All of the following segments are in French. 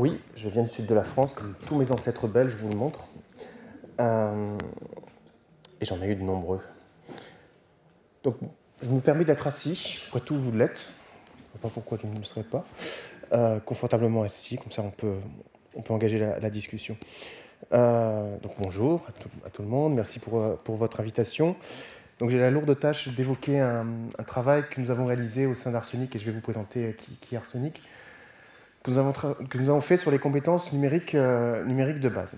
oui, je viens du sud de la France, comme tous mes ancêtres belges, je vous le montre. Et j'en ai eu de nombreux. Donc, je me permets d'être assis, après tout, vous l'êtes. Je ne sais pas pourquoi je ne le serais pas. Confortablement assis, comme ça on peut engager la discussion. Donc bonjour à tout le monde, merci pour votre invitation. Donc j'ai la lourde tâche d'évoquer un travail que nous avons réalisé au sein d'Arsenic, et je vais vous présenter qui est Arsenic, que nous avons fait sur les compétences numériques de base.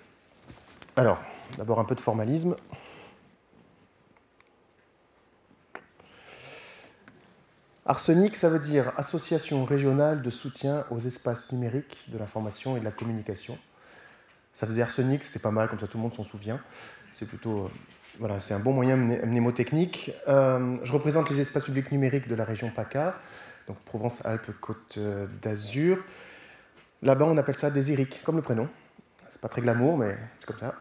Alors, d'abord un peu de formalisme. Arsenic, ça veut dire Association régionale de soutien aux espaces numériques de l'information et de la communication. Ça faisait Arsenic, c'était pas mal, comme ça tout le monde s'en souvient. C'est plutôt, voilà, c'est un bon moyen mnémotechnique. Je représente les espaces publics numériques de la région PACA, donc Provence-Alpes-Côte d'Azur. Là-bas, on appelle ça des IRIC, comme le prénom. C'est pas très glamour, mais c'est comme ça.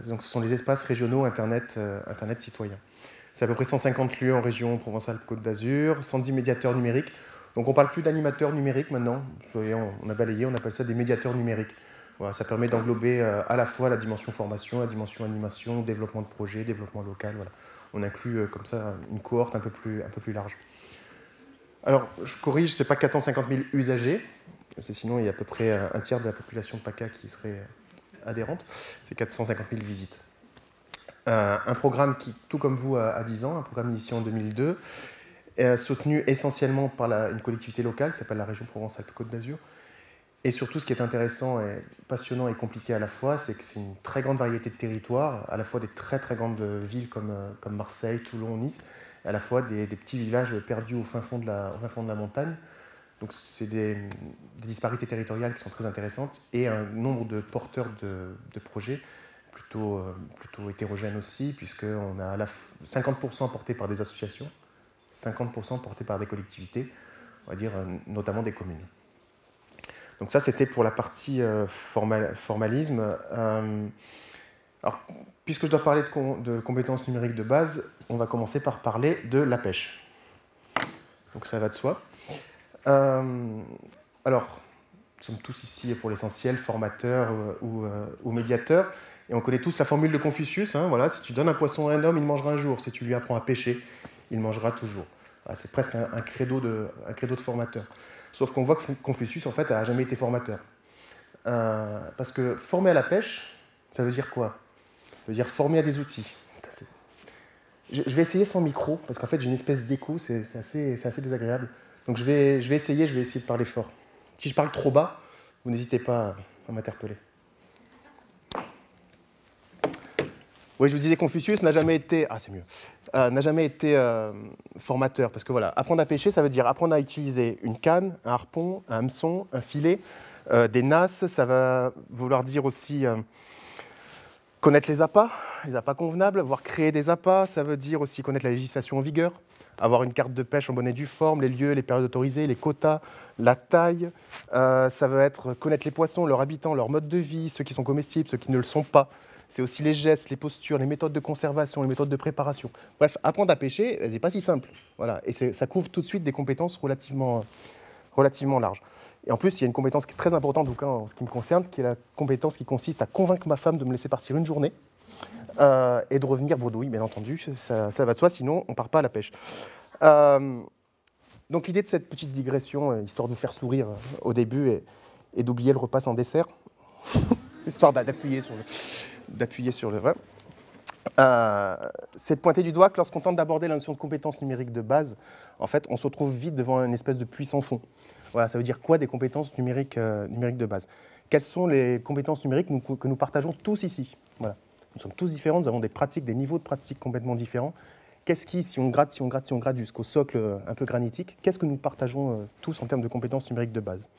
Donc, ce sont les espaces régionaux Internet citoyens. C'est à peu près 150 lieux en région Provence-Alpes-Côte d'Azur, 110 médiateurs numériques. Donc on ne parle plus d'animateurs numériques maintenant. On a balayé, on appelle ça des médiateurs numériques. Voilà, ça permet d'englober à la fois la dimension formation, la dimension animation, développement de projet, développement local. Voilà. On inclut comme ça une cohorte un peu plus large. Alors, je corrige, ce n'est pas 450 000 usagers, parce que sinon il y a à peu près un tiers de la population de PACA qui serait adhérente. C'est 450 000 visites. Un programme qui, tout comme vous, a 10 ans, un programme initié en 2002, soutenu essentiellement par une collectivité locale qui s'appelle la région Provence-Alpes-Côte d'Azur. Et surtout, ce qui est intéressant et passionnant et compliqué à la fois, c'est que c'est une très grande variété de territoires, à la fois des très très grandes villes comme Marseille, Toulon, Nice, et à la fois des petits villages perdus au fin fond de la montagne. Donc c'est des disparités territoriales qui sont très intéressantes et un nombre de porteurs de projets plutôt hétérogène aussi, puisqu'on a 50% portés par des associations, 50% portés par des collectivités, on va dire notamment des communes. Donc ça, c'était pour la partie formalisme. Alors, puisque je dois parler de compétences numériques de base, on va commencer par parler de la pêche. Donc ça va de soi. Alors, nous sommes tous ici pour l'essentiel formateurs ou médiateurs. Et on connaît tous la formule de Confucius. Voilà, si tu donnes un poisson à un homme, il mangera un jour. Si tu lui apprends à pêcher, il mangera toujours. Voilà, c'est presque un credo de formateur. Sauf qu'on voit que Confucius, en fait, n'a jamais été formateur. Parce que former à la pêche, ça veut dire quoi? Ça veut dire former à des outils. Je vais essayer sans micro, parce qu'en fait, j'ai une espèce d'écho, c'est assez désagréable. Donc je vais essayer de parler fort. Si je parle trop bas, vous n'hésitez pas à m'interpeller. Oui, je vous disais, Confucius n'a jamais été... Ah, c'est mieux. N'a jamais été formateur. Parce que voilà, apprendre à pêcher, ça veut dire apprendre à utiliser une canne, un harpon, un hameçon, un filet, des nasses. Ça va vouloir dire aussi connaître les appâts convenables, avoir créé des appâts. Ça veut dire aussi connaître la législation en vigueur, avoir une carte de pêche en bonne et due forme, les lieux, les périodes autorisées, les quotas, la taille. Ça veut être connaître les poissons, leurs habitants, leur mode de vie, ceux qui sont comestibles, ceux qui ne le sont pas. C'est aussi les gestes, les postures, les méthodes de conservation, les méthodes de préparation. Bref, apprendre à pêcher, c'est pas si simple. Voilà. Et ça couvre tout de suite des compétences relativement larges. Et en plus, il y a une compétence qui est très importante, en tout cas en ce qui me concerne, qui est la compétence qui consiste à convaincre ma femme de me laisser partir une journée et de revenir bredouille, bien entendu. Ça va de soi, sinon on ne part pas à la pêche. Donc l'idée de cette petite digression, histoire de vous faire sourire au début et d'oublier le repas sans dessert, histoire d'appuyer sur le... c'est de pointer du doigt que lorsqu'on tente d'aborder la notion de compétences numériques de base, en fait, on se retrouve vite devant une espèce de puits sans fond. Voilà, ça veut dire quoi des compétences numériques de base? Quelles sont les compétences numériques que nous partageons tous ici? Voilà. Nous sommes tous différents, nous avons des pratiques, des niveaux de pratiques complètement différents. Qu'est-ce qui, si on gratte jusqu'au socle un peu granitique, qu'est-ce que nous partageons tous en termes de compétences numériques de base?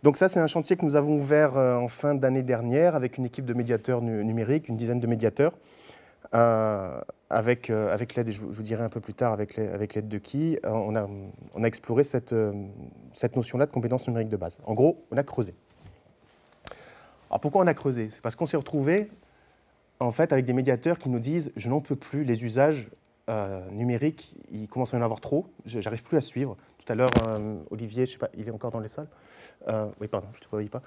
Donc ça, c'est un chantier que nous avons ouvert en fin d'année dernière avec une équipe de médiateurs numériques, une dizaine de médiateurs, avec l'aide, et je vous dirai un peu plus tard avec l'aide de qui, on a exploré cette notion-là de compétences numériques de base. En gros, on a creusé. Alors pourquoi on a creusé? C'est parce qu'on s'est retrouvé en fait avec des médiateurs qui nous disent « je n'en peux plus, les usages numériques, il commence à y en avoir trop, je n'arrive plus à suivre ». Tout à l'heure, Olivier, je sais pas, il est encore dans les salles, Oui, pardon, je ne te voyais pas.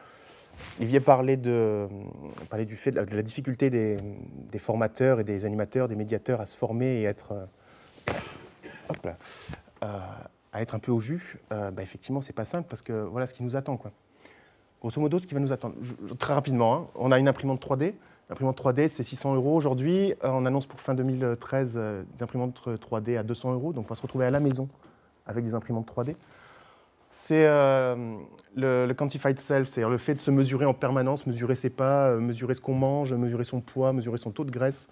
Olivier parlait du fait de la difficulté des formateurs et des animateurs, des médiateurs à se former et hop là, à être un peu au jus. Effectivement, c'est pas simple parce que voilà ce qui nous attend, quoi. Grosso modo, ce qui va nous attendre, très rapidement, hein, on a une imprimante 3D. L'imprimante 3D, c'est 600 € aujourd'hui. On annonce pour fin 2013 des imprimantes 3D à 200 €. Donc, on va se retrouver à la maison avec des imprimantes 3D. C'est le quantified self, c'est-à-dire le fait de se mesurer en permanence, mesurer ses pas, mesurer ce qu'on mange, mesurer son poids, mesurer son taux de graisse,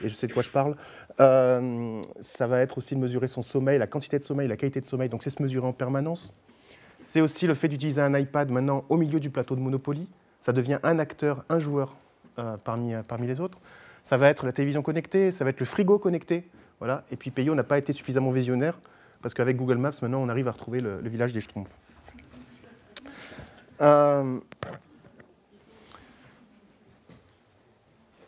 et je sais de quoi je parle. Ça va être aussi de mesurer son sommeil, la quantité de sommeil, la qualité de sommeil, donc c'est se mesurer en permanence. C'est aussi le fait d'utiliser un iPad maintenant au milieu du plateau de Monopoly. Ça devient un acteur, un joueur parmi les autres. Ça va être la télévision connectée, ça va être le frigo connecté. Voilà. Et puis Peyo n'a pas été suffisamment visionnaire parce qu'avec Google Maps, maintenant, on arrive à retrouver le village des Schtroumpfs.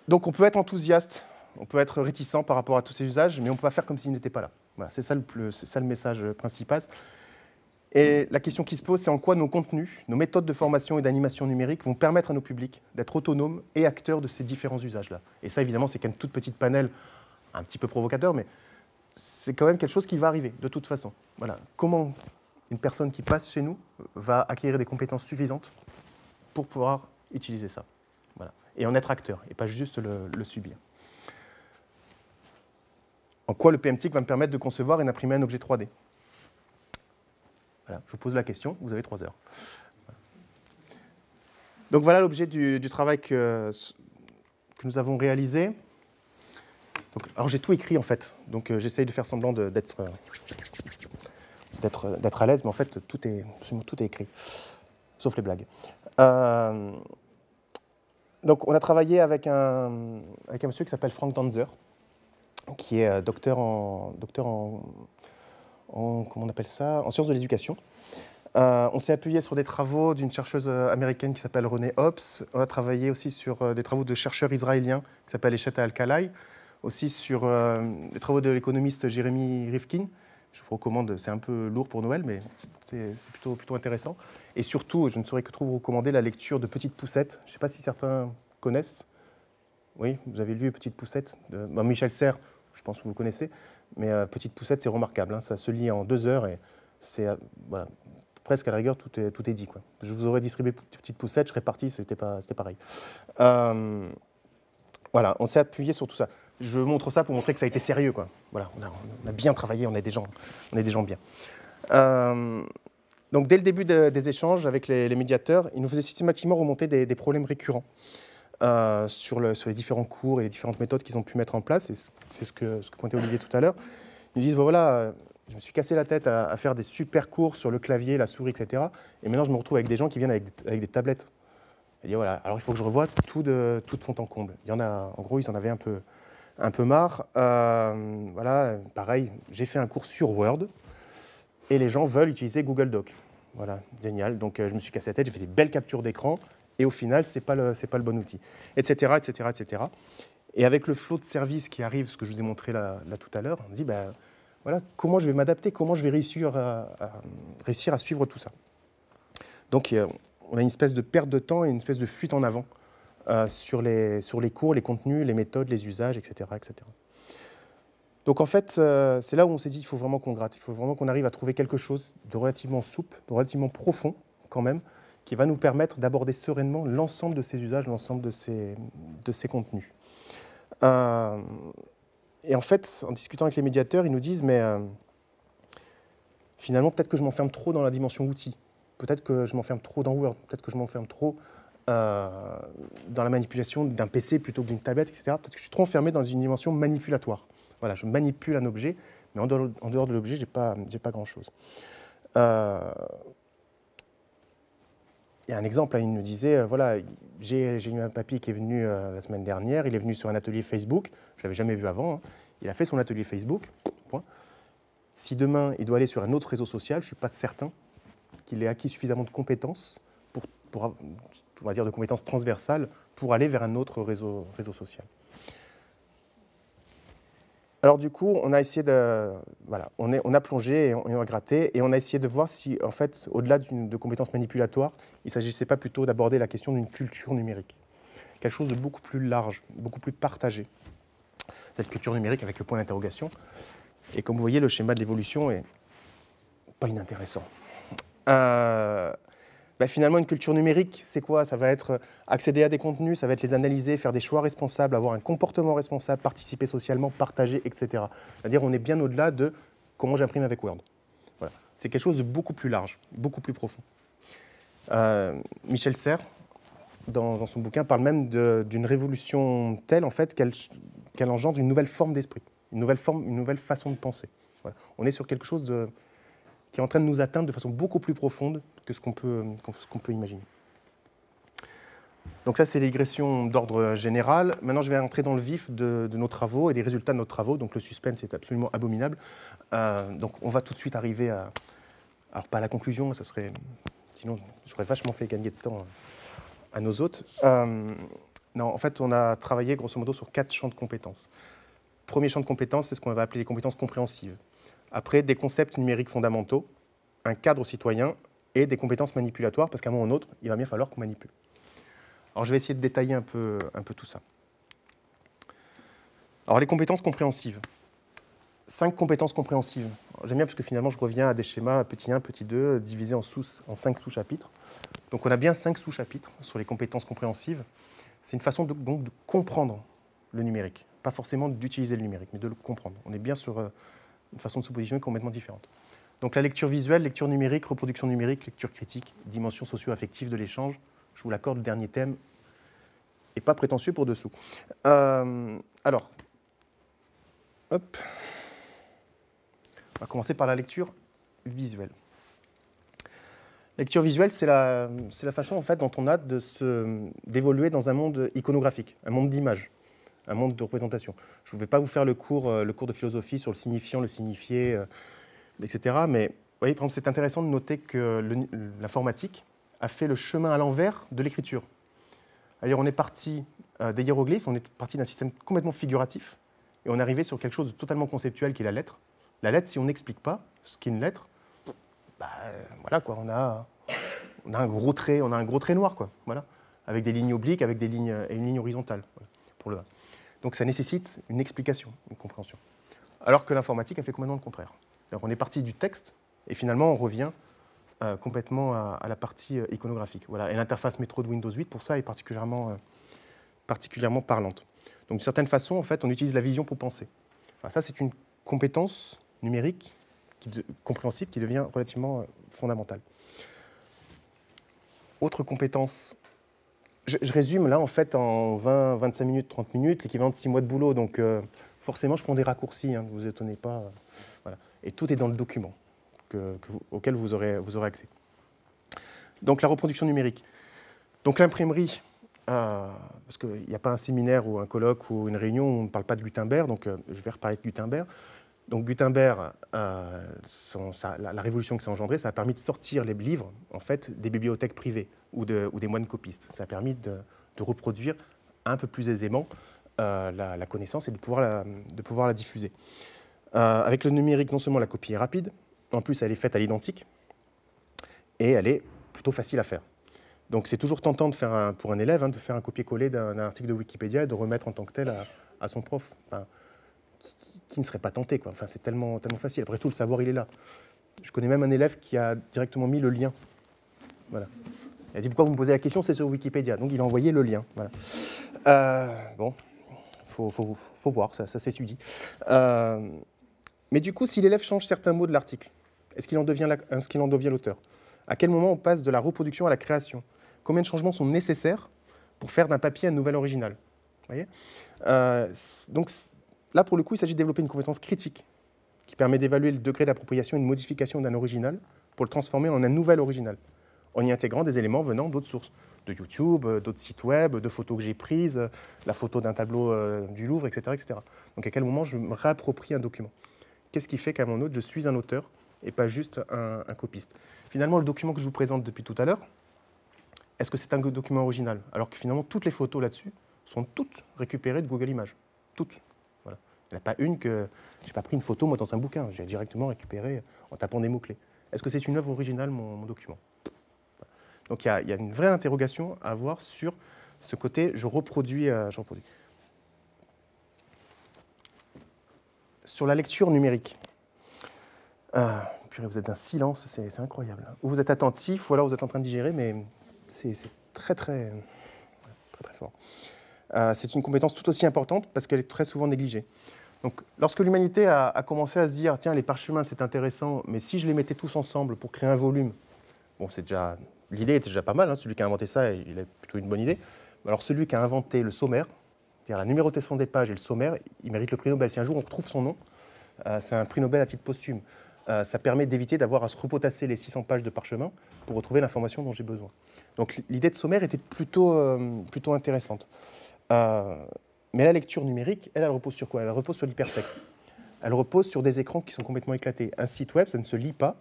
Donc on peut être enthousiaste, on peut être réticent par rapport à tous ces usages, mais on ne peut pas faire comme s'ils n'étaient pas là. Voilà, c'est ça le message principal. Et la question qui se pose, c'est en quoi nos contenus, nos méthodes de formation et d'animation numérique vont permettre à nos publics d'être autonomes et acteurs de ces différents usages-là. Et ça, évidemment, c'est qu'une toute petite panel, un petit peu provocateur, mais c'est quand même quelque chose qui va arriver, de toute façon. Voilà. Comment une personne qui passe chez nous va acquérir des compétences suffisantes pour pouvoir utiliser ça. Voilà. Et en être acteur, et pas juste le subir. En quoi le PMTIC va me permettre de concevoir et d'imprimer un objet 3D ? Voilà, je vous pose la question, vous avez 3 heures. Donc voilà l'objet du travail que nous avons réalisé. Donc, alors j'ai tout écrit en fait, donc j'essaye de faire semblant d'être à l'aise, mais en fait tout est écrit, sauf les blagues. Donc on a travaillé avec un monsieur qui s'appelle Frank Danzer, qui est docteur en comment on appelle ça, en sciences de l'éducation. On s'est appuyé sur des travaux d'une chercheuse américaine qui s'appelle Renée Hobbs. On a travaillé aussi sur des travaux de chercheurs israéliens qui s'appellent Esheta Alkalai, aussi sur les travaux de l'économiste Jérémy Rifkin. Je vous recommande, c'est un peu lourd pour Noël, mais c'est plutôt intéressant. Et surtout, je ne saurais que trop vous recommander la lecture de Petites Poussettes. Je ne sais pas si certains connaissent. Oui, vous avez lu Petites Poussettes de Michel Serres, je pense que vous le connaissez. Mais Petite Poussette, c'est remarquable, hein, ça se lit en 2 heures et c'est voilà, presque à la rigueur, tout est dit, quoi. Je vous aurais distribué Petite Poussette, je serais parti, c'était pareil. Voilà, on s'est appuyé sur tout ça. Je montre ça pour montrer que ça a été sérieux, quoi. Voilà, on a bien travaillé, on est des gens bien. Donc dès le début des échanges avec les médiateurs, ils nous faisaient systématiquement remonter des problèmes récurrents. Sur les différents cours et les différentes méthodes qu'ils ont pu mettre en place. Et c'est ce que pointait Olivier tout à l'heure. Ils nous disent, voilà, je me suis cassé la tête à faire des super cours sur le clavier, la souris, etc. Et maintenant, je me retrouve avec des gens qui viennent avec des tablettes. Et dit, voilà, alors il faut que je revoie tout de fond en comble. Il y en a, en gros, ils en avaient un peu marre. Voilà, pareil, j'ai fait un cours sur Word et les gens veulent utiliser Google Doc. Voilà, génial. Donc, je me suis cassé la tête, j'ai fait des belles captures d'écran. Et au final, ce n'est pas le bon outil, etc., etc., etc. Et avec le flot de services qui arrive, ce que je vous ai montré là tout à l'heure, on dit, voilà, comment je vais m'adapter, comment je vais réussir à suivre tout ça. Donc, on a une espèce de perte de temps et une espèce de fuite en avant sur les cours, les contenus, les méthodes, les usages, etc., etc. Donc, en fait, c'est là où on s'est dit, il faut vraiment qu'on gratte, il faut vraiment qu'on arrive à trouver quelque chose de relativement souple, de relativement profond, quand même, qui va nous permettre d'aborder sereinement l'ensemble de ces usages, l'ensemble de ces contenus. Et en fait, en discutant avec les médiateurs, ils nous disent, mais finalement, peut-être que je m'enferme trop dans la dimension outil, peut-être que je m'enferme trop dans Word, peut-être que je m'enferme trop dans la manipulation d'un PC plutôt que d'une tablette, etc. Peut-être que je suis trop enfermé dans une dimension manipulatoire. Voilà, je manipule un objet, mais en dehors de l'objet, j'ai pas grand-chose. Il y a un exemple, il nous disait, voilà, j'ai eu un papy qui est venu la semaine dernière, il est venu sur un atelier Facebook, je ne l'avais jamais vu avant, hein. Il a fait son atelier Facebook, point. Si demain il doit aller sur un autre réseau social, je ne suis pas certain qu'il ait acquis suffisamment de compétences, on va dire de compétences transversales, pour aller vers un autre réseau social. Alors du coup, on a essayé de, voilà, on a plongé et on a gratté et on a essayé de voir si, en fait, au-delà de compétences manipulatoires, il ne s'agissait pas plutôt d'aborder la question d'une culture numérique, quelque chose de beaucoup plus large, beaucoup plus partagé. Cette culture numérique avec le point d'interrogation. Et comme vous voyez, le schéma de l'évolution est pas inintéressant. Finalement, une culture numérique, c'est quoi? Ça va être accéder à des contenus, ça va être les analyser, faire des choix responsables, avoir un comportement responsable, participer socialement, partager, etc. C'est-à-dire on est bien au-delà de comment j'imprime avec Word. Voilà. C'est quelque chose de beaucoup plus large, beaucoup plus profond. Michel Serres, dans son bouquin, parle même d'une révolution telle en fait, qu'elle engendre une nouvelle forme d'esprit, une nouvelle façon de penser. Voilà. On est sur quelque chose qui est en train de nous atteindre de façon beaucoup plus profonde que ce qu'on peut imaginer. Donc ça, c'est les digressions d'ordre général. Maintenant, je vais entrer dans le vif de nos travaux et des résultats de nos travaux. Donc le suspense est absolument abominable. Donc on va tout de suite arriver à... Alors pas à la conclusion, ça serait... Sinon, j'aurais vachement fait gagner de temps à nos hôtes. Non, en fait, on a travaillé grosso modo sur 4 champs de compétences. Premier champ de compétences, c'est ce qu'on va appeler les compétences compréhensives. Après, des concepts numériques fondamentaux, un cadre citoyen et des compétences manipulatoires, parce qu'à un moment ou un autre, il va bien falloir qu'on manipule. Alors, je vais essayer de détailler un peu tout ça. Alors, les compétences compréhensives. 5 compétences compréhensives. J'aime bien parce que finalement, je reviens à des schémas petit 1, petit 2, divisés en 5 sous-chapitres. Donc, on a bien 5 sous-chapitres sur les compétences compréhensives. C'est une façon donc, de comprendre le numérique. Pas forcément d'utiliser le numérique, mais de le comprendre. On est bien sur une façon de se positionner complètement différente. Donc la lecture visuelle, lecture numérique, reproduction numérique, lecture critique, dimension socio-affective de l'échange. Je vous l'accorde, le dernier thème et pas prétentieux pour dessous. Alors, hop. On va commencer par la lecture visuelle. Lecture visuelle, c'est la façon en fait, dont on a d'évoluer dans un monde iconographique, un monde d'images, un monde de représentation. Je ne vais pas vous faire le cours de philosophie sur le signifiant, le signifié, etc. Mais vous voyez, par exemple, c'est intéressant de noter que l'informatique a fait le chemin à l'envers de l'écriture. C'est-à-dire, on est parti des hiéroglyphes, on est parti d'un système complètement figuratif, et on est arrivé sur quelque chose de totalement conceptuel qui est la lettre. La lettre, si on n'explique pas ce qu'est une lettre, voilà quoi, on a un gros trait noir quoi, voilà, avec des lignes obliques, avec des lignes et une ligne horizontale. Voilà, donc ça nécessite une explication, une compréhension. Alors que l'informatique a fait complètement le contraire. On est parti du texte et finalement on revient complètement à la partie iconographique. Voilà, et l'interface métro de Windows 8 pour ça est particulièrement parlante. Donc d'une certaine façon, en fait, on utilise la vision pour penser. Enfin, ça, c'est une compétence numérique compréhensible qui devient relativement fondamentale. Autre compétence, je résume là en fait en 20, 25 minutes, 30 minutes, l'équivalent de 6 mois de boulot, donc forcément je prends des raccourcis, hein, ne vous étonnez pas. Voilà. Et tout est dans le document auquel vous aurez accès. Donc la reproduction numérique. Donc l'imprimerie, parce qu'il n'y a pas un séminaire ou un colloque ou une réunion où on ne parle pas de Gutenberg, donc je vais reparler de Gutenberg. Donc Gutenberg, la révolution que ça a engendré, ça a permis de sortir les livres en fait, des bibliothèques privées ou des moines copistes. Ça a permis de reproduire un peu plus aisément la connaissance et de pouvoir la diffuser. Avec le numérique, non seulement la copie est rapide, en plus elle est faite à l'identique et elle est plutôt facile à faire. Donc c'est toujours tentant de faire pour un élève de faire un copier-coller d'un article de Wikipédia et de remettre en tant que tel à son prof. Enfin, qui ne serait pas tenté, quoi. Enfin, c'est tellement facile. Après tout, le savoir, il est là. Je connais même un élève qui a directement mis le lien. Voilà. Il a dit, pourquoi vous me posez la question? C'est sur Wikipédia. Donc, il a envoyé le lien. Voilà. Bon, faut voir, ça s'étudie. Mais du coup, si l'élève change certains mots de l'article, est-ce qu'il en devient l'auteur? À quel moment on passe de la reproduction à la création? Combien de changements sont nécessaires pour faire d'un papier un nouvel original? Vous voyez? Donc, là, pour le coup, il s'agit de développer une compétence critique qui permet d'évaluer le degré d'appropriation et de modification d'un original pour le transformer en un nouvel original, en y intégrant des éléments venant d'autres sources, de YouTube, d'autres sites web, de photos que j'ai prises, la photo d'un tableau du Louvre, etc., etc. Donc à quel moment je me réapproprie un document? Qu'est-ce qui fait qu'à mon autre, je suis un auteur et pas juste un copiste? Finalement, le document que je vous présente depuis tout à l'heure, est-ce que c'est un document original? Alors que finalement, toutes les photos là-dessus sont toutes récupérées de Google Images. Toutes. Il n'y en a pas une que je n'ai pas pris une photo moi dans un bouquin. J'ai directement récupéré en tapant des mots-clés. Est-ce que c'est une œuvre originale, mon document? Donc il y a une vraie interrogation à avoir sur ce côté je reproduis. Sur la lecture numérique. Purée, vous êtes d'un silence, c'est incroyable. Ou vous êtes attentif, ou alors vous êtes en train de digérer, mais c'est très, très, très, très fort. C'est une compétence tout aussi importante parce qu'elle est très souvent négligée. Donc, lorsque l'humanité a commencé à se dire, tiens, les parchemins, c'est intéressant, mais si je les mettais tous ensemble pour créer un volume, bon, c'est déjà, l'idée était déjà pas mal, hein, celui qui a inventé ça, il a plutôt une bonne idée. Alors, celui qui a inventé le sommaire, c'est-à-dire la numérotation des pages et le sommaire, il mérite le prix Nobel. Si un jour on retrouve son nom, c'est un prix Nobel à titre posthume. Ça permet d'éviter d'avoir à se repotasser les 600 pages de parchemin pour retrouver l'information dont j'ai besoin. Donc l'idée de sommaire était plutôt intéressante. Mais la lecture numérique, elle repose sur quoi? Elle repose sur l'hypertexte. Elle repose sur des écrans qui sont complètement éclatés. Un site web, ça ne se lit pas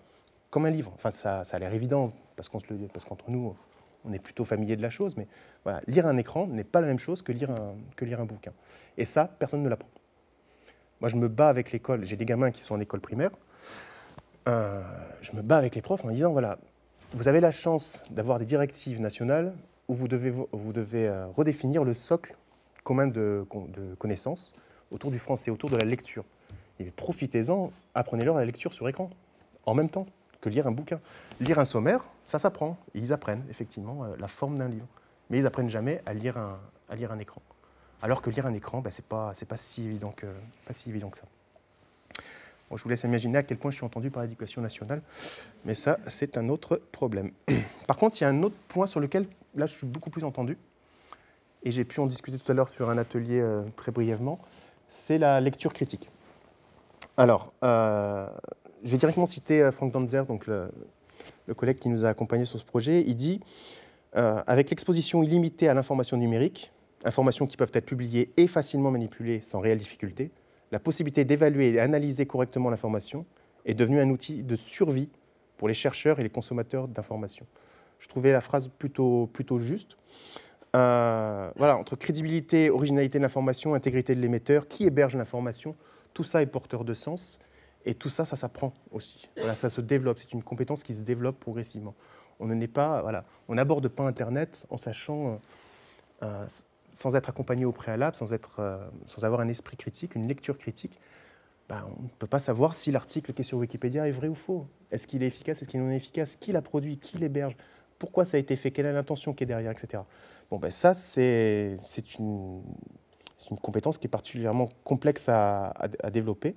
comme un livre. Enfin, ça a l'air évident, parce qu'entre nous, on est plutôt familier de la chose, mais voilà, lire un écran n'est pas la même chose que lire un bouquin. Et ça, personne ne l'apprend. Moi, je me bats avec l'école. J'ai des gamins qui sont en école primaire. Je me bats avec les profs en disant, voilà, vous avez la chance d'avoir des directives nationales où vous devez redéfinir le socle commun de connaissances autour du français, autour de la lecture. Et profitez-en, apprenez-leur la lecture sur écran, en même temps que lire un bouquin. Lire un sommaire, ça s'apprend. Ils apprennent effectivement la forme d'un livre. Mais ils n'apprennent jamais à lire un écran. Alors que lire un écran, ce n'est pas si évident que ça. Bon, je vous laisse imaginer à quel point je suis entendu par l'éducation nationale, mais ça, c'est un autre problème. Par contre, il y a un autre point sur lequel, là, je suis beaucoup plus entendu, et j'ai pu en discuter tout à l'heure sur un atelier très brièvement, c'est la lecture critique. Alors, je vais directement citer Frank Danzer, donc le collègue qui nous a accompagnés sur ce projet. Il dit « Avec l'exposition illimitée à l'information numérique, informations qui peuvent être publiées et facilement manipulées sans réelle difficulté, la possibilité d'évaluer et d'analyser correctement l'information est devenue un outil de survie pour les chercheurs et les consommateurs d'informations. » Je trouvais la phrase plutôt juste. Voilà, entre crédibilité, originalité de l'information, intégrité de l'émetteur, qui héberge l'information, tout ça est porteur de sens. Et tout ça, ça s'apprend aussi. Voilà, ça se développe. C'est une compétence qui se développe progressivement. On n'aborde pas Internet en sachant, sans être accompagné au préalable, sans avoir un esprit critique, une lecture critique. On ne peut pas savoir si l'article qui est sur Wikipédia est vrai ou faux. Est-ce qu'il est efficace, est-ce qu'il non est efficace, qui l'a produit, qui l'héberge, pourquoi ça a été fait, quelle est l'intention qui est derrière, etc. Ça, c'est une compétence qui est particulièrement complexe à développer.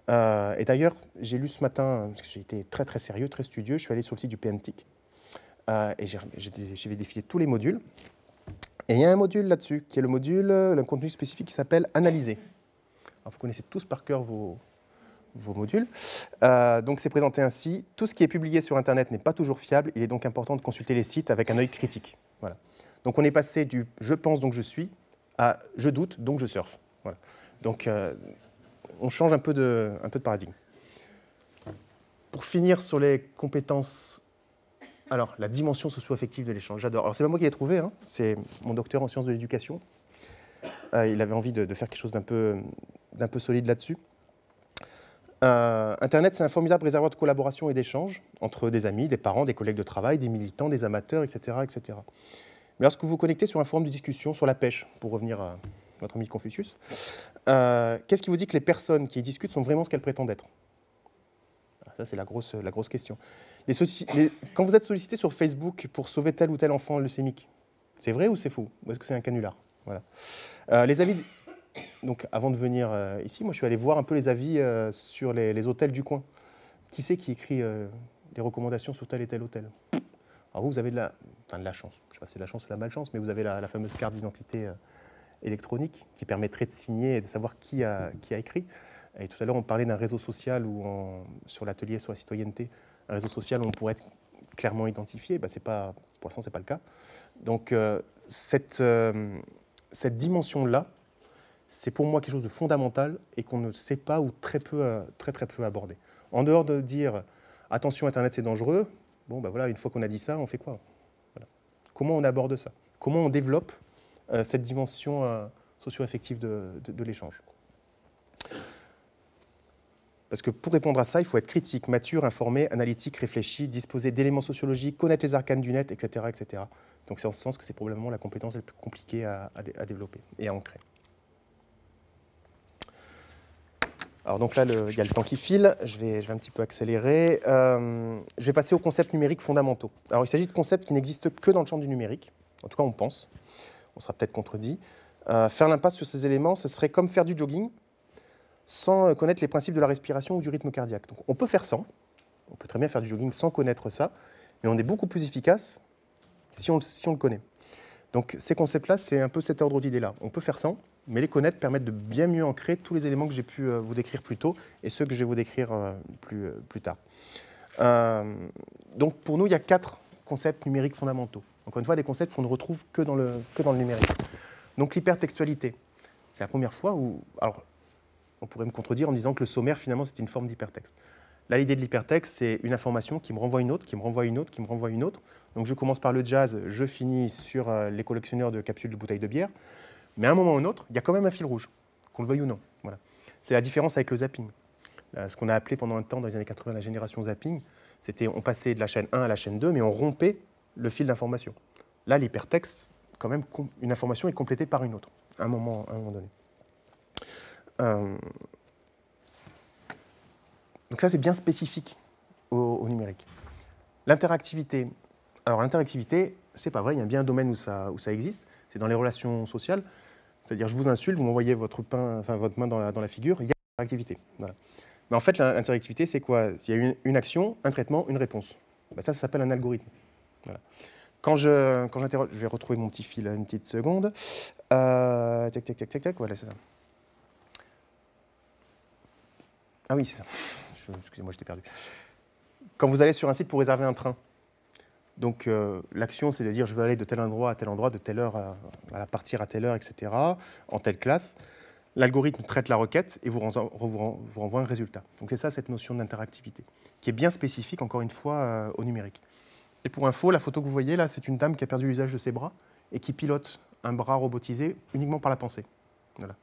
Et d'ailleurs, j'ai lu ce matin, parce que j'ai été très très sérieux, très studieux, je suis allé sur le site du PMTIC et j'ai défilé tous les modules. Et il y a un module là-dessus, qui est le module, un contenu spécifique qui s'appelle « Analyser ». Alors, vous connaissez tous par cœur vos modules. Donc, c'est présenté ainsi. Tout ce qui est publié sur Internet n'est pas toujours fiable. Il est donc important de consulter les sites avec un œil critique. Voilà. Donc, on est passé du « je pense, donc je suis » à « je doute, donc je surfe ». Voilà. Donc, on change un peu de paradigme. Pour finir sur les compétences, alors la dimension socio-affective de l'échange, j'adore. Alors c'est pas moi qui l'ai trouvé, hein, c'est mon docteur en sciences de l'éducation. Il avait envie de faire quelque chose d'un peu solide là-dessus. Internet, c'est un formidable réservoir de collaboration et d'échange entre des amis, des parents, des collègues de travail, des militants, des amateurs, etc., etc. Mais lorsque vous vous connectez sur un forum de discussion sur la pêche, pour revenir à notre ami Confucius, qu'est-ce qui vous dit que les personnes qui y discutent sont vraiment ce qu'elles prétendent être? Ça, c'est la grosse question. Quand vous êtes sollicité sur Facebook pour sauver tel ou tel enfant leucémique, c'est vrai ou c'est faux? Ou est-ce que c'est un canular? Voilà. Les avis... Donc, avant de venir ici, moi, je suis allé voir un peu les avis sur les hôtels du coin. Qui c'est qui écrit des recommandations sur tel et tel hôtel? Alors, vous avez de la chance. Je ne sais pas si c'est de la chance ou de la malchance, mais vous avez la fameuse carte d'identité électronique qui permettrait de signer et de savoir qui a écrit. Et tout à l'heure, on parlait d'un réseau social sur l'atelier sur la citoyenneté, un réseau social où on pourrait être clairement identifié. Pour l'instant, ce n'est pas le cas. Donc, cette dimension-là, c'est pour moi quelque chose de fondamental et qu'on ne sait pas ou très peu aborder. En dehors de dire « attention, Internet, c'est dangereux », voilà, une fois qu'on a dit ça, on fait quoi? Voilà. Comment on aborde ça? Comment on développe cette dimension socio-affective de l'échange? Parce que pour répondre à ça, il faut être critique, mature, informé, analytique, réfléchi, disposer d'éléments sociologiques, connaître les arcanes du net, etc. etc. Donc c'est en ce sens que c'est probablement la compétence la plus compliquée à développer et à ancrer. Alors donc là, il y a le temps qui file, je vais un petit peu accélérer. Je vais passer aux concepts numériques fondamentaux. Alors il s'agit de concepts qui n'existent que dans le champ du numérique, en tout cas on pense, on sera peut-être contredit. Faire l'impasse sur ces éléments, ce serait comme faire du jogging sans connaître les principes de la respiration ou du rythme cardiaque. Donc on peut faire sans, on peut très bien faire du jogging sans connaître ça, mais on est beaucoup plus efficace si on le connaît. Donc ces concepts-là, c'est un peu cet ordre d'idées-là. On peut faire sans, mais les connaître permettent de bien mieux ancrer tous les éléments que j'ai pu vous décrire plus tôt et ceux que je vais vous décrire plus tard. Donc pour nous, il y a 4 concepts numériques fondamentaux. Encore une fois, des concepts qu'on ne retrouve que dans le numérique. Donc l'hypertextualité, c'est la première fois où... Alors, on pourrait me contredire en me disant que le sommaire, finalement, c'est une forme d'hypertexte. Là, l'idée de l'hypertexte, c'est une information qui me renvoie une autre, qui me renvoie une autre, qui me renvoie une autre. Donc je commence par le jazz, je finis sur les collectionneurs de capsules de bouteilles de bière. Mais à un moment ou un autre, il y a quand même un fil rouge, qu'on le veuille ou non. Voilà. C'est la différence avec le zapping. Ce qu'on a appelé pendant un temps, dans les années 80, la génération zapping, c'était on passait de la chaîne 1 à la chaîne 2, mais on rompait le fil d'information. Là, l'hypertexte, quand même, une information est complétée par une autre, à un moment donné. Donc ça, c'est bien spécifique au numérique. L'interactivité. Alors l'interactivité, c'est pas vrai, il y a bien un domaine où ça existe, c'est dans les relations sociales. C'est-à-dire, je vous insulte, vous m'envoyez votre main dans la figure, il y a l'interactivité. Voilà. Mais en fait, l'interactivité, c'est quoi? Il y a une action, un traitement, une réponse. Ben ça s'appelle un algorithme. Voilà. Quand j'interroge, je vais retrouver mon petit fil une petite seconde. Tac, voilà, c'est ça. Ah oui, c'est ça. Excusez-moi, j'étais perdu. Quand vous allez sur un site pour réserver un train, donc l'action, c'est de dire je veux aller de tel endroit à tel endroit, de telle heure à partir à telle heure, etc., en telle classe. L'algorithme traite la requête et vous renvoie un résultat. Donc c'est ça, cette notion d'interactivité, qui est bien spécifique, encore une fois, au numérique. Et pour info, la photo que vous voyez là, c'est une dame qui a perdu l'usage de ses bras et qui pilote un bras robotisé uniquement par la pensée. Voilà.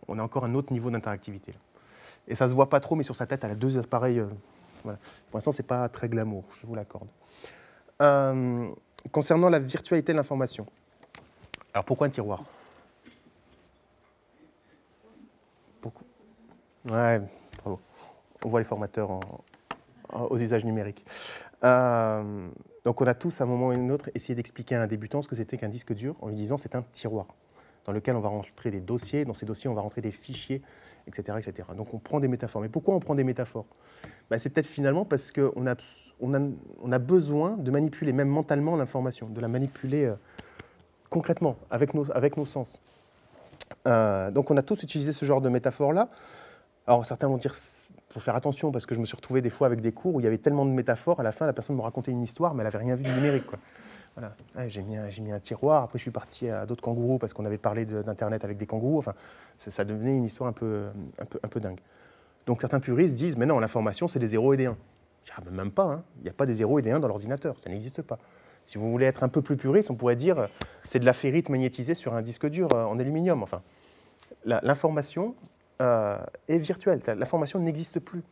On a encore un autre niveau d'interactivité. Et ça ne se voit pas trop, mais sur sa tête, elle a 2 appareils. Voilà. Pour l'instant, ce n'est pas très glamour, je vous l'accorde. Concernant la virtualité de l'information. Alors pourquoi un tiroir? Pourquoi? Ouais, bravo. On voit les formateurs aux usages numériques. Donc on a tous, à un moment ou à un autre, essayé d'expliquer à un débutant ce que c'était qu'un disque dur en lui disant c'est un tiroir dans lequel on va rentrer des dossiers, dans ces dossiers on va rentrer des fichiers, etc. etc. Donc on prend des métaphores. Mais pourquoi on prend des métaphores? C'est peut-être finalement parce qu'on a besoin de manipuler même mentalement l'information, de la manipuler concrètement, avec nos sens. Donc on a tous utilisé ce genre de métaphore-là. Alors certains vont dire il faut faire attention parce que je me suis retrouvé des fois avec des cours où il y avait tellement de métaphores, à la fin la personne me racontait une histoire mais elle n'avait rien vu du numérique, quoi. Voilà. Ouais, j'ai mis un tiroir, après je suis parti à d'autres kangourous parce qu'on avait parlé d'internet avec des kangourous, enfin ça devenait une histoire un peu dingue. Donc certains puristes disent mais non, l'information c'est des 0 et des 1. Même pas, hein. Il n'y a pas des 0 et des 1 dans l'ordinateur, ça n'existe pas. Si vous voulez être un peu plus puriste, on pourrait dire c'est de la ferrite magnétisée sur un disque dur en aluminium. Enfin, l'information est virtuelle, l'information n'existe plus.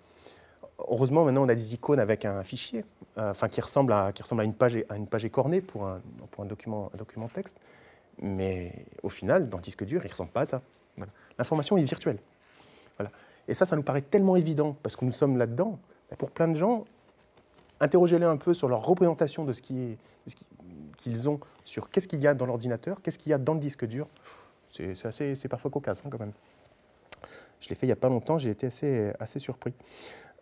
Heureusement, maintenant, on a des icônes avec un fichier qui ressemble à une page écornée pour un document texte. Mais au final, dans le disque dur, il ne ressemble pas à ça. Voilà. L'information est virtuelle. Voilà. Et ça nous paraît tellement évident parce que nous sommes là-dedans. Pour plein de gens, interrogez-les un peu sur leur représentation de ce qu'ils ont, sur qu'est-ce qu'il y a dans l'ordinateur, qu'est-ce qu'il y a dans le disque dur. C'est parfois cocasse, hein, quand même. Je l'ai fait il n'y a pas longtemps, j'ai été assez surpris.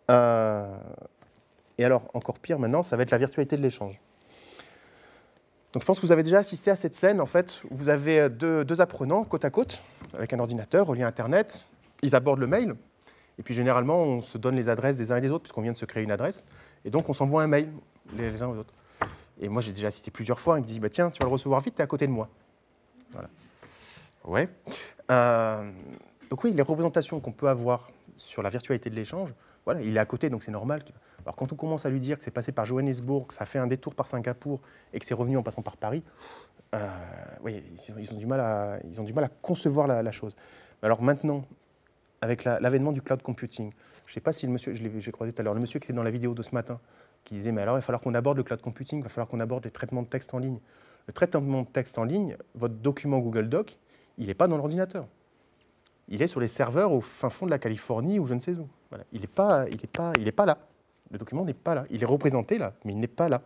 Et alors, encore pire maintenant, ça va être la virtualité de l'échange. Donc je pense que vous avez déjà assisté à cette scène, en fait, où vous avez deux apprenants côte à côte, avec un ordinateur, relié à Internet. Ils abordent le mail, et puis généralement, on se donne les adresses des uns et des autres, puisqu'on vient de se créer une adresse, et donc on s'envoie un mail, les uns aux autres. Et moi, j'ai déjà assisté plusieurs fois, il me dit, tiens, tu vas le recevoir vite, tu es à côté de moi. Voilà. Ouais. Donc oui, les représentations qu'on peut avoir sur la virtualité de l'échange, voilà, il est à côté, donc c'est normal. Alors quand on commence à lui dire que c'est passé par Johannesburg, que ça fait un détour par Singapour et que c'est revenu en passant par Paris, oui, ils ont du mal à concevoir la chose. Alors maintenant, avec l'avènement du cloud computing. Je ne sais pas si le monsieur, j'ai croisé tout à l'heure, le monsieur qui était dans la vidéo de ce matin, qui disait, mais alors il va falloir qu'on aborde le cloud computing, il va falloir qu'on aborde les traitements de texte en ligne. Le traitement de texte en ligne, votre document Google Doc, il n'est pas dans l'ordinateur. Il est sur les serveurs au fin fond de la Californie ou je ne sais où. Voilà. Il n'est pas là. Le document n'est pas là. Il est représenté là, mais il n'est pas là.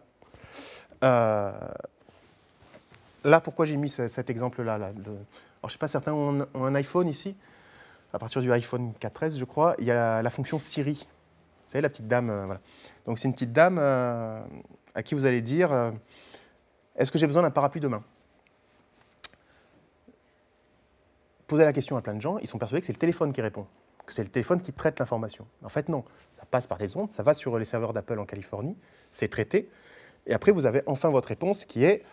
Là, pourquoi j'ai mis cet exemple-là Alors, je ne sais pas, certains ont un iPhone ici. À partir du iPhone 4S, je crois, il y a la fonction Siri. Vous savez, la petite dame. Voilà. Donc, c'est une petite dame à qui vous allez dire est-ce que j'ai besoin d'un parapluie demain? Posez la question à plein de gens, ils sont persuadés que c'est le téléphone qui répond, que c'est le téléphone qui traite l'information. En fait, non. Ça passe par les ondes, ça va sur les serveurs d'Apple en Californie, c'est traité. Et après, vous avez enfin votre réponse qui est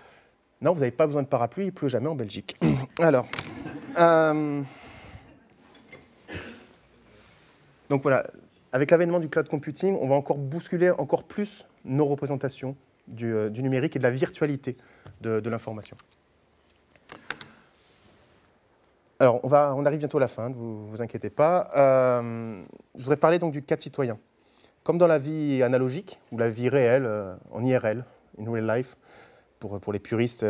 non, vous n'avez pas besoin de parapluie, il pleut jamais en Belgique. Alors, donc voilà, avec l'avènement du cloud computing, on va encore bousculer encore plus nos représentations du numérique et de la virtualité de l'information. Alors, on arrive bientôt à la fin, ne vous inquiétez pas. Je voudrais parler donc du cas de citoyen. Comme dans la vie analogique, ou la vie réelle, en IRL, in real life, pour les puristes,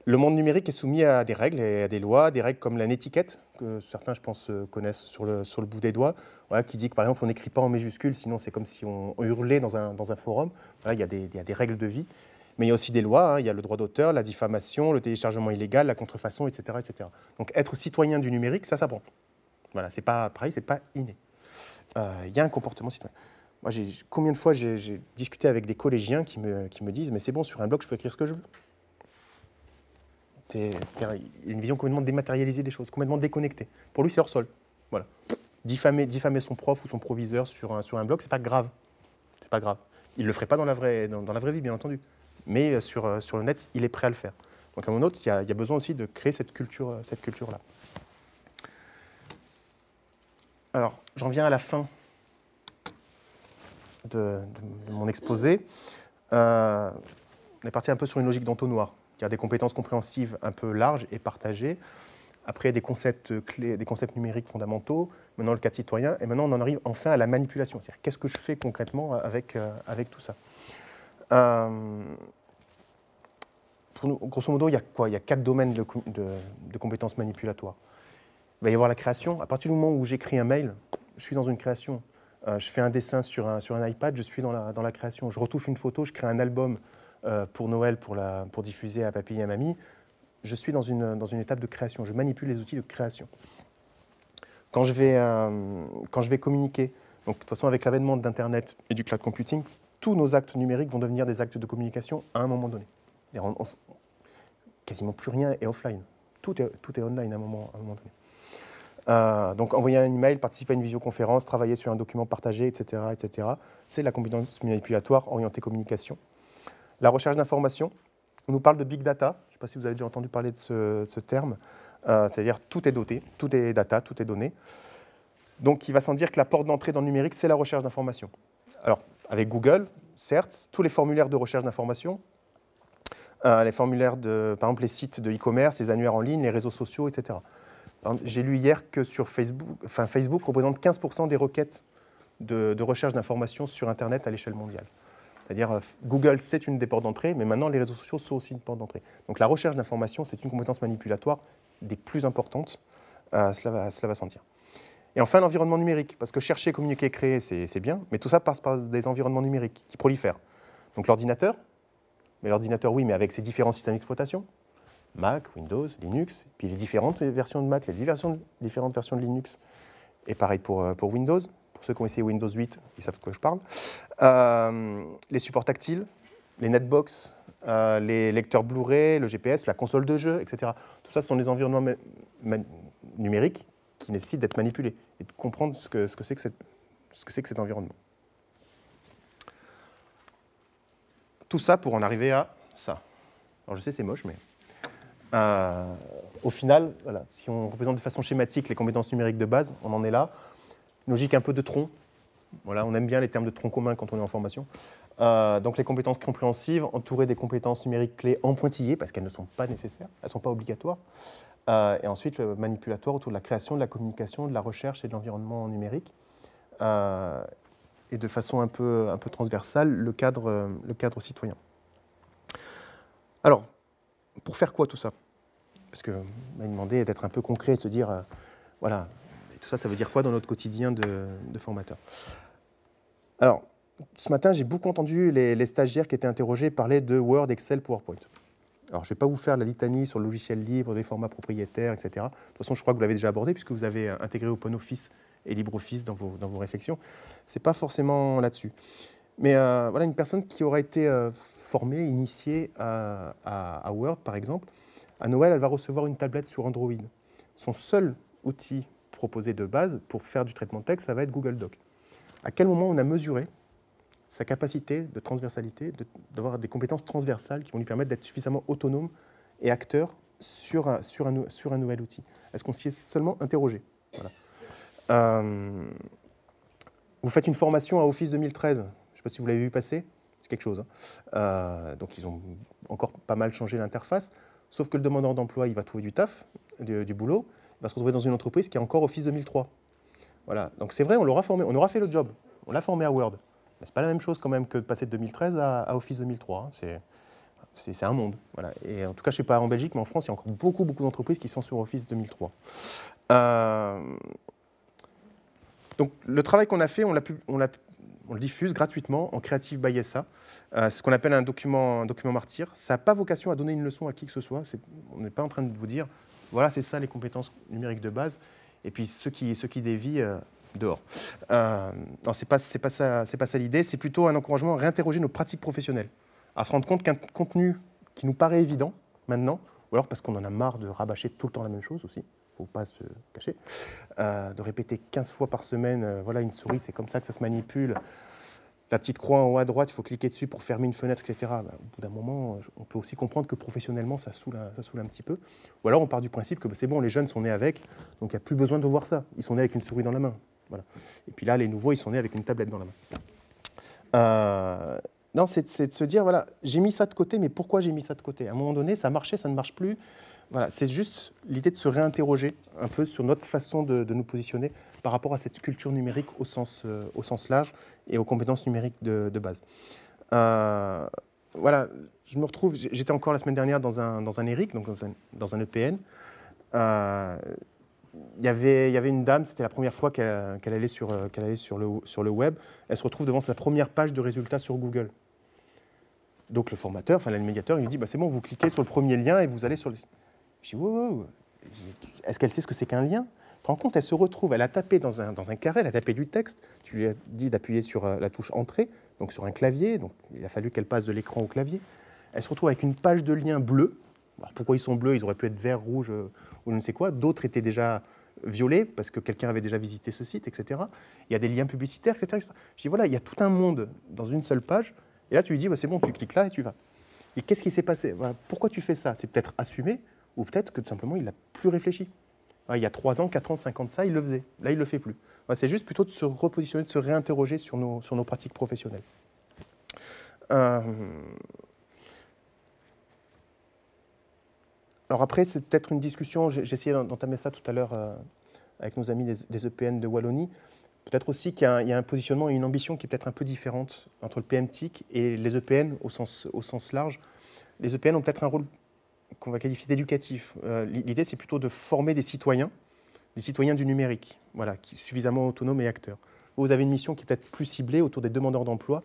le monde numérique est soumis à des règles et à des lois, des règles comme la netiquette, que certains, je pense, connaissent sur le bout des doigts, voilà, qui dit que, par exemple, on n'écrit pas en majuscule, sinon c'est comme si on hurlait dans un forum. Voilà, il y a des règles de vie. Mais il y a aussi des lois, hein, il y a le droit d'auteur, la diffamation, le téléchargement illégal, la contrefaçon, etc., etc. Donc être citoyen du numérique, ça s'apprend. Voilà, c'est pas pareil, c'est pas inné. Il y a un comportement citoyen. Moi, combien de fois j'ai discuté avec des collégiens qui me disent « mais c'est bon, sur un blog, je peux écrire ce que je veux ». Il y a une vision complètement dématérialisée des choses, complètement déconnectée. Pour lui, c'est hors sol. Voilà. Diffamer son prof ou son proviseur sur un blog, c'est pas grave. C'est pas grave. Il ne le ferait pas dans la vraie vie, bien entendu. Mais sur le net, il est prêt à le faire. Donc à un moment donné, il y a besoin aussi de créer cette culture-là. Alors, j'en viens à la fin de mon exposé. On est parti un peu sur une logique d'entonnoir. Il y a des compétences compréhensives un peu larges et partagées. Après, des concepts clés, des concepts numériques fondamentaux. Maintenant, le cas de citoyen. Et maintenant, on en arrive enfin à la manipulation. C'est-à-dire, qu'est-ce que je fais concrètement avec tout ça? Pour nous, grosso modo, il y a quoi? Il y a 4 domaines de compétences manipulatoires. Il va y avoir la création. À partir du moment où j'écris un mail, je suis dans une création. Je fais un dessin sur un iPad, je suis dans la création. Je retouche une photo, je crée un album pour Noël, pour diffuser à papy et à mamie. Je suis dans une étape de création. Je manipule les outils de création. Quand je vais communiquer, donc de toute façon avec l'avènement d'Internet et du cloud computing, tous nos actes numériques vont devenir des actes de communication à un moment donné. Quasiment plus rien est offline. Tout est online à un moment donné. Donc envoyer un email, participer à une visioconférence, travailler sur un document partagé, etc. etc. C'est la compétence manipulatoire orientée communication. La recherche d'informations. On nous parle de big data. Je ne sais pas si vous avez déjà entendu parler de ce terme. C'est-à-dire tout est doté, tout est data, tout est donné. Donc il va sans dire que la porte d'entrée dans le numérique, c'est la recherche d'informations. Alors, avec Google, certes, tous les formulaires de recherche d'informations, les formulaires par exemple les sites de e-commerce, les annuaires en ligne, les réseaux sociaux, etc. J'ai lu hier que sur Facebook représente 15% des requêtes de recherche d'informations sur Internet à l'échelle mondiale. C'est-à-dire Google, c'est une des portes d'entrée, mais maintenant les réseaux sociaux sont aussi une porte d'entrée. Donc la recherche d'informations, c'est une compétence manipulatoire des plus importantes, cela va s'en dire. Et enfin, l'environnement numérique, parce que chercher, communiquer, créer, c'est bien, mais tout ça passe par des environnements numériques qui prolifèrent. Donc l'ordinateur, oui, mais avec ses différents systèmes d'exploitation, Mac, Windows, Linux, puis les différentes versions de Mac, les différentes versions de Linux, et pareil pour Windows. Pour ceux qui ont essayé Windows 8, ils savent de quoi je parle. Les supports tactiles, les netbox, les lecteurs Blu-ray, le GPS, la console de jeu, etc. Tout ça, ce sont des environnements numériques qui nécessitent d'être manipulés et de comprendre ce que c'est que cet environnement. Tout ça pour en arriver à ça. Alors je sais, c'est moche, mais au final, voilà, si on représente de façon schématique les compétences numériques de base, on en est là. Une logique un peu de tronc. Voilà, on aime bien les termes de tronc commun quand on est en formation. Donc les compétences compréhensives, entourées des compétences numériques clés en pointillé, parce qu'elles ne sont pas nécessaires, elles ne sont pas obligatoires. Et ensuite, le manipulatoire autour de la création, de la communication, de la recherche et de l'environnement numérique. Et de façon un peu transversale, le cadre citoyen. Alors, pour faire quoi tout ça? Parce qu'on m'a demandé d'être un peu concret et de se dire, voilà, et tout ça, ça veut dire quoi dans notre quotidien de formateur? Alors, ce matin, j'ai beaucoup entendu les stagiaires qui étaient interrogés parler de Word, Excel, PowerPoint. Alors, je ne vais pas vous faire la litanie sur le logiciel libre, les formats propriétaires, etc. De toute façon, je crois que vous l'avez déjà abordé, puisque vous avez intégré OpenOffice et LibreOffice dans vos réflexions. Ce n'est pas forcément là-dessus. Mais voilà, une personne qui aura été formée, initiée à Word, par exemple, à Noël, elle va recevoir une tablette sur Android. Son seul outil proposé de base pour faire du traitement de texte, ça va être Google Doc. À quel moment on a mesuré sa capacité de transversalité, d'avoir des compétences transversales qui vont lui permettre d'être suffisamment autonome et acteur sur un nouvel outil? Est-ce qu'on s'y est seulement interrogé? Voilà. Vous faites une formation à Office 2013, je ne sais pas si vous l'avez vu passer, c'est quelque chose. Hein. Donc ils ont encore pas mal changé l'interface, sauf que le demandeur d'emploi, il va trouver du taf, du boulot, il va se retrouver dans une entreprise qui a encore Office 2003. Voilà. Donc c'est vrai, on l'aura formé, on aura fait le job, on l'a formé à Word. Mais ce n'est pas la même chose quand même que de passer de 2013 à Office 2003. Hein. C'est un monde. Voilà. Et en tout cas, je ne sais pas en Belgique, mais en France, il y a encore beaucoup d'entreprises qui sont sur Office 2003. Donc le travail qu'on a fait, on le diffuse gratuitement en Creative by SA. C'est ce qu'on appelle un document martyr. Ça n'a pas vocation à donner une leçon à qui que ce soit. On n'est pas en train de vous dire, voilà, c'est ça les compétences numériques de base. Et puis ceux qui dévient, dehors. Non, c'est pas ça l'idée. C'est plutôt un encouragement à réinterroger nos pratiques professionnelles. À se rendre compte qu'un contenu qui nous paraît évident maintenant, ou alors parce qu'on en a marre de rabâcher tout le temps la même chose aussi, il ne faut pas se cacher, de répéter 15 fois par semaine, voilà, une souris, c'est comme ça que ça se manipule. La petite croix en haut à droite, il faut cliquer dessus pour fermer une fenêtre, etc. Au bout d'un moment, on peut aussi comprendre que professionnellement, ça saoule un petit peu. Ou alors, on part du principe que c'est bon, les jeunes sont nés avec, donc il n'y a plus besoin de voir ça. Ils sont nés avec une souris dans la main. Voilà. Et puis là, les nouveaux, ils sont nés avec une tablette dans la main. Non, c'est de se dire, voilà, j'ai mis ça de côté, mais pourquoi j'ai mis ça de côté? À un moment donné, ça marchait, ça ne marche plus. Voilà, c'est juste l'idée de se réinterroger un peu sur notre façon de nous positionner par rapport à cette culture numérique au sens large et aux compétences numériques de base. Voilà, je me retrouve, j'étais encore la semaine dernière dans un ERIC, donc dans un EPN. Il y avait une dame, c'était la première fois qu'elle allait sur le web. Elle se retrouve devant sa première page de résultats sur Google. Donc le formateur, enfin l'animateur, il lui dit c'est bon, vous cliquez sur le premier lien et vous allez sur le... Je dis wow. Est-ce qu'elle sait ce que c'est qu'un lien? Tu te rends compte, elle se retrouve, elle a tapé dans un carré, elle a tapé du texte, tu lui as dit d'appuyer sur la touche entrée, donc sur un clavier, donc il a fallu qu'elle passe de l'écran au clavier. Elle se retrouve avec une page de lien bleue. Alors pourquoi ils sont bleus? Ils auraient pu être vert, rouge ou je ne sais quoi. D'autres étaient déjà violets parce que quelqu'un avait déjà visité ce site, etc. Il y a des liens publicitaires, etc. Je dis voilà, il y a tout un monde dans une seule page. Et là, tu lui dis c'est bon, tu cliques là et tu vas. Et qu'est-ce qui s'est passé? Voilà, pourquoi tu fais ça? C'est peut-être assumé ou peut-être que tout simplement, il n'a plus réfléchi. Il y a 3 ans, 4 ans, 5 ans de ça, il le faisait. Là, il ne le fait plus. C'est juste plutôt de se repositionner, de se réinterroger sur nos pratiques professionnelles. Alors après, c'est peut-être une discussion, j'ai essayé d'entamer ça tout à l'heure avec nos amis des EPN de Wallonie. Peut-être aussi qu'il y a un positionnement et une ambition qui est peut-être un peu différente entre le PMTIC et les EPN au sens large. Les EPN ont peut-être un rôle qu'on va qualifier d'éducatif. L'idée, c'est plutôt de former des citoyens du numérique, voilà, qui sont suffisamment autonomes et acteurs. Vous avez une mission qui est peut-être plus ciblée autour des demandeurs d'emploi,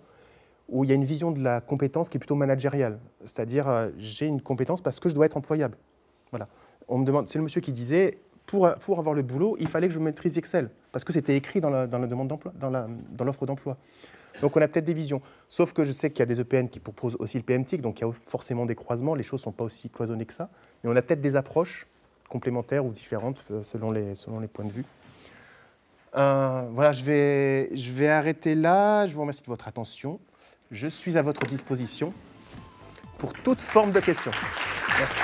où il y a une vision de la compétence qui est plutôt managériale. C'est-à-dire, j'ai une compétence parce que je dois être employable. Voilà. On me demande, c'est le monsieur qui disait, pour avoir le boulot, il fallait que je maîtrise Excel, parce que c'était écrit dans la demande d'emploi, dans l'offre d'emploi. Donc on a peut-être des visions. Sauf que je sais qu'il y a des EPN qui proposent aussi le PMTIC, donc il y a forcément des croisements, les choses ne sont pas aussi cloisonnées que ça. Mais on a peut-être des approches complémentaires ou différentes selon les points de vue. Voilà, je vais arrêter là. Je vous remercie de votre attention. Je suis à votre disposition pour toute forme de questions. Merci.